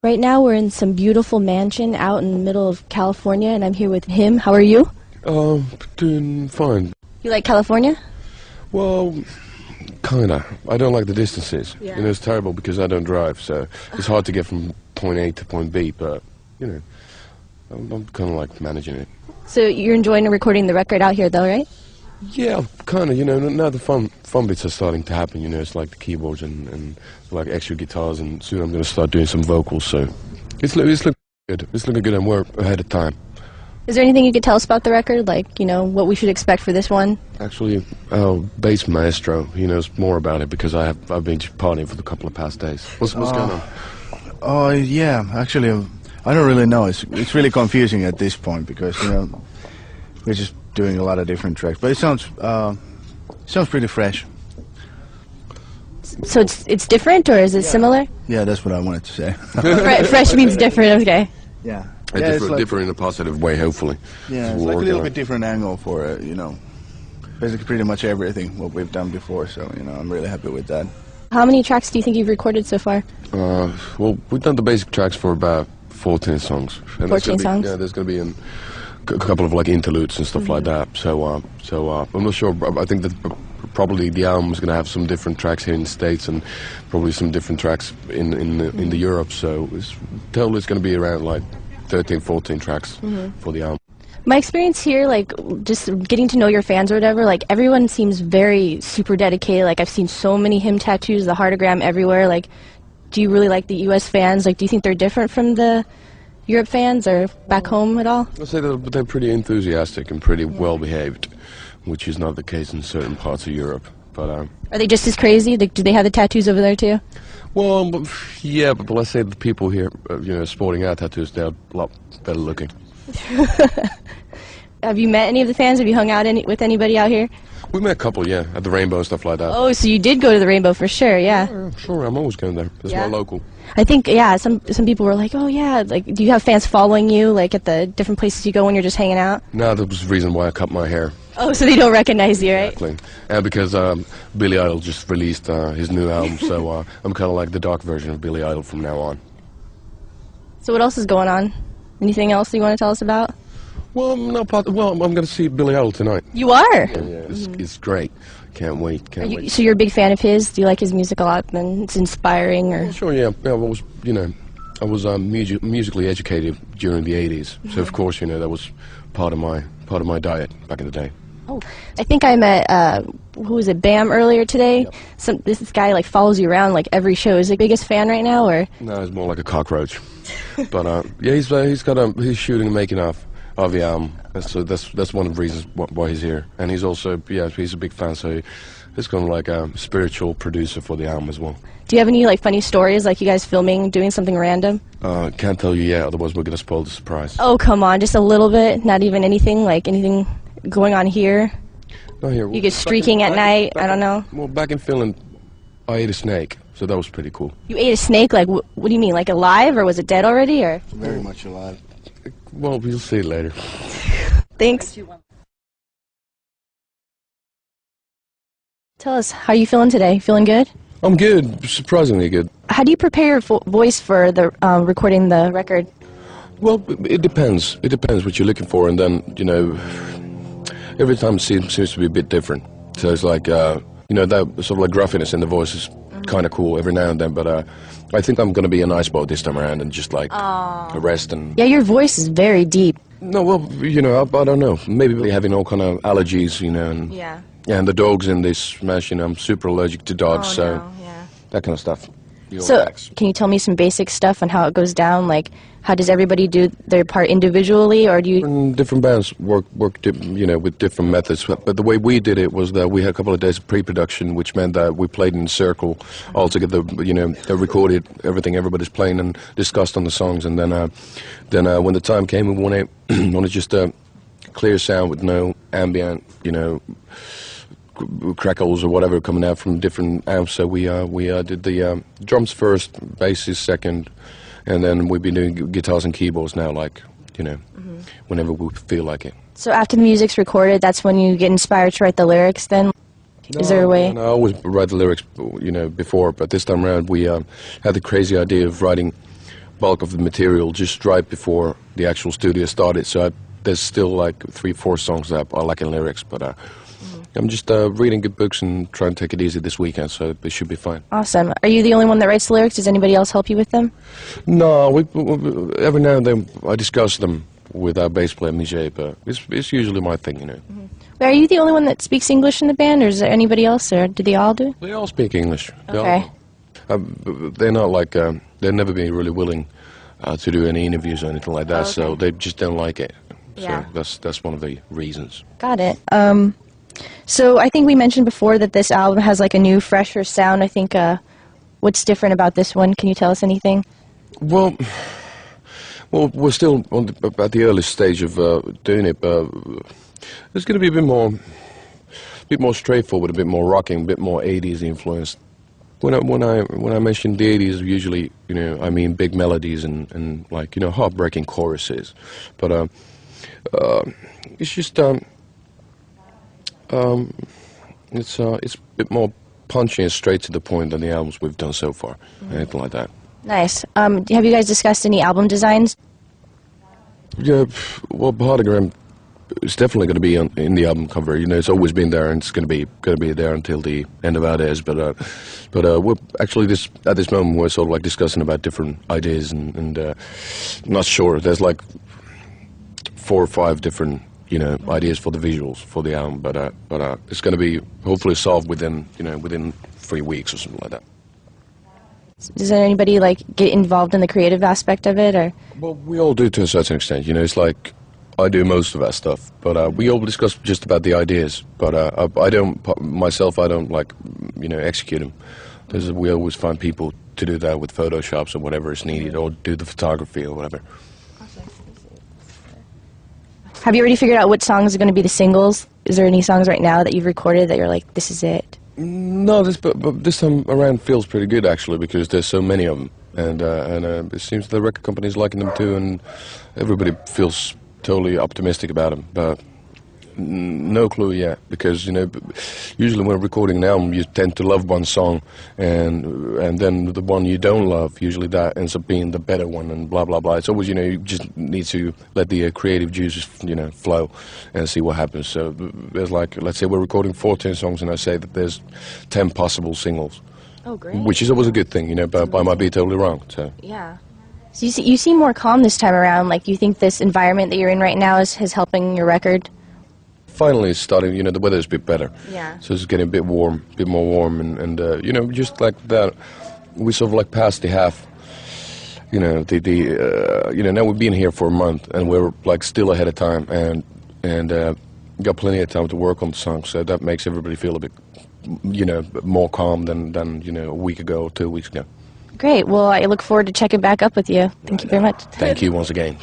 Right now we're in some beautiful mansion out in the middle of California, and I'm here with him. How are you? Doing fine. You like California? Well, kinda. I don't like the distances. Yeah. You know, it's terrible because I don't drive, so it's hard to get from point A to point B, but, you know, I'm kind of like managing it. So you're enjoying recording the record out here though, right? Yeah, kind of, you know, now the fun bits are starting to happen, you know, it's like the keyboards and like extra guitars, and soon I'm going to start doing some vocals, so it's looking good. It's looking good, and we're ahead of time. Is there anything you could tell us about the record, like, you know, what we should expect for this one? Actually, our bass maestro, he knows more about it because I've been partying for the couple of past days. What's going on? Oh, yeah, actually, I don't really know. It's really confusing at this point because, you know, we're just doing a lot of different tracks, but it sounds pretty fresh. So it's different, or is it similar? Yeah, that's what I wanted to say. Fresh means different, okay. Yeah. Different in a positive way, hopefully. Yeah, it's like a little bit different angle for it, you know, basically pretty much everything what we've done before, so, you know, I'm really happy with that. How many tracks do you think you've recorded so far? Well, we've done the basic tracks for about 14 songs. And 14 songs? Yeah, there's going to be a couple of like interludes and stuff like that. So I'm not sure. I think that probably the album is going to have some different tracks here in the States and probably some different tracks in the Europe. So it's totally going to be around like 13, 14 tracks for the album. My experience here, like, just getting to know your fans or whatever, like, everyone seems very super dedicated. Like, I've seen so many him tattoos, the heartogram everywhere. Like, do you really like the U.S. fans? Like, do you think they're different from the Europe fans or back home at all? I'd say that they're pretty enthusiastic and pretty well behaved, which is not the case in certain parts of Europe. But are they just as crazy? Like, do they have the tattoos over there too? Well, yeah, but let's say the people here, you know, sporting our tattoos, they're a lot better looking. Have you met any of the fans? Have you hung out with anybody out here? We met a couple, yeah, at the Rainbow and stuff like that. Oh, so you did go to the Rainbow for sure, yeah. Sure, I'm always going there. It's my local. I think, yeah, some people were like, oh yeah, like, do you have fans following you, like, at the different places you go when you're just hanging out? No, that was the reason why I cut my hair. Oh, so they don't recognize you, right? Exactly. And because Billy Idol just released his new album, so I'm kind of like the dark version of Billy Idol from now on. So what else is going on? Anything else you want to tell us about? Well, I'm going to see Billy Idol tonight. You are? Yeah, it's great. Can't wait. Wait. So you're a big fan of his? Do you like his music a lot? And it's inspiring, or? Well, sure, yeah. I was, you know, I was musically educated during the '80s, so of course, you know, that was part of my diet back in the day. Oh, I think I met who was it, Bam, earlier today. Yep. This guy like follows you around like every show. Is he the biggest fan right now, or? No, he's more like a cockroach. But yeah, he's shooting and making of the album. So that's one of the reasons why he's here. And he's also, yeah, he's a big fan, so he's kind of like a spiritual producer for the album as well. Do you have any like funny stories, like you guys filming, doing something random? Can't tell you yet, otherwise we're going to spoil the surprise. Oh, come on, just a little bit? Not even anything going on here? Not here. You get streaking at night, I don't know. Well, back in Finland, I ate a snake, so that was pretty cool. You ate a snake? Like, what do you mean, like alive, or was it dead already, or? Very much alive. Well, we'll see it later. Thanks. Tell us, how are you feeling today? Feeling good? I'm good, surprisingly good. How do you prepare your voice for the recording the record? Well, it depends. It depends what you're looking for, and then, you know, every time seems to be a bit different. So it's like, you know, that sort of like gruffiness in the voice is kind of cool every now and then, but I think I'm going to be a nice boy this time around and just like rest and... Yeah, your voice is very deep. No, well, you know, I don't know. Maybe having all kind of allergies, you know, and... Yeah. Yeah, and the dogs in this smash, you know, I'm super allergic to dogs, so... No, yeah. That kind of stuff. So, can you tell me some basic stuff on how it goes down? Like, how does everybody do their part individually, or do you... Different bands work you know, with different methods. But the way we did it was that we had a couple of days of pre-production, which meant that we played in a circle all together, you know, they recorded everything everybody's playing and discussed on the songs. And then when the time came, we wanted just a clear sound with no ambient, you know, crackles or whatever coming out from different amps. So we did the drums first, basses second, and then we've been doing guitars and keyboards now, like, you know, whenever we feel like it. So after the music's recorded, that's when you get inspired to write the lyrics then? Is there a way? No, I always write the lyrics, you know, before, but this time around we had the crazy idea of writing a bulk of the material just right before the actual studio started. So there's still like 3-4 songs that I like in lyrics, but I'm just reading good books and trying to take it easy this weekend, so it should be fine. Awesome. Are you the only one that writes the lyrics? Does anybody else help you with them? No, every now and then I discuss them with our bass player Mige, but it's usually my thing, you know. Are you the only one that speaks English in the band, or is there anybody else, or do they all do? They all speak English. Okay. They're not like they've never been really willing to do any interviews or anything like that, so they just don't like it. Yeah. So that's one of the reasons. Got it. So I think we mentioned before that this album has like a new, fresher sound. I think what's different about this one? Can you tell us anything? Well, we're still at the early stage of doing it, but it's going to be a bit more straightforward, a bit more rocking, a bit more 80s influenced. When I mention the 80s, usually, you know, I mean big melodies and like, you know, heartbreaking choruses. But it's just it's a bit more punchy and straight to the point than the albums we've done so far, anything like that. Nice. Have you guys discussed any album designs? Yeah, well, Hologram is definitely going to be in the album cover. You know, it's always been there, and it's going to be there until the end of our days. But we're actually at this moment we're sort of like discussing about different ideas, and not sure. There's like 4 or 5 different, you know, ideas for the visuals for the album, but it's going to be hopefully solved within 3 weeks or something like that. Does anybody like get involved in the creative aspect of it, or? Well, we all do to a certain extent. You know, it's like I do most of our stuff, but we all discuss just about the ideas. But I don't myself. I don't like, you know, execute them. We always find people to do that with Photoshops or whatever is needed, or do the photography or whatever. Have you already figured out what songs are going to be the singles? Is there any songs right now that you've recorded that you're like, this is it? No, but this time around feels pretty good actually, because there's so many of them, and it seems the record company's liking them too, and everybody feels totally optimistic about them. But no clue yet, because, you know, usually when recording an album, you tend to love one song, and then the one you don't love, usually that ends up being the better one, and blah blah blah. It's always, you know, you just need to let the creative juices, you know, flow, and see what happens. So there's like, let's say we're recording 14 songs, and I say that there's 10 possible singles. Oh, great. Which is always a good thing, you know, but I might be totally wrong. So Yeah. So you seem more calm this time around. Like, you think this environment that you're in right now is helping your record? finally it's starting, you know, the weather's a bit better. Yeah. So it's getting a bit warm, a bit more warm, and you know, just like that, we sort of like passed the half. You know, you know, now we've been here for a month, and we're like still ahead of time, and got plenty of time to work on the song. So that makes everybody feel a bit, you know, more calm than you know, a week ago or 2 weeks ago. Great. Well, I look forward to checking back up with you. Thank you very much. Thank you once again.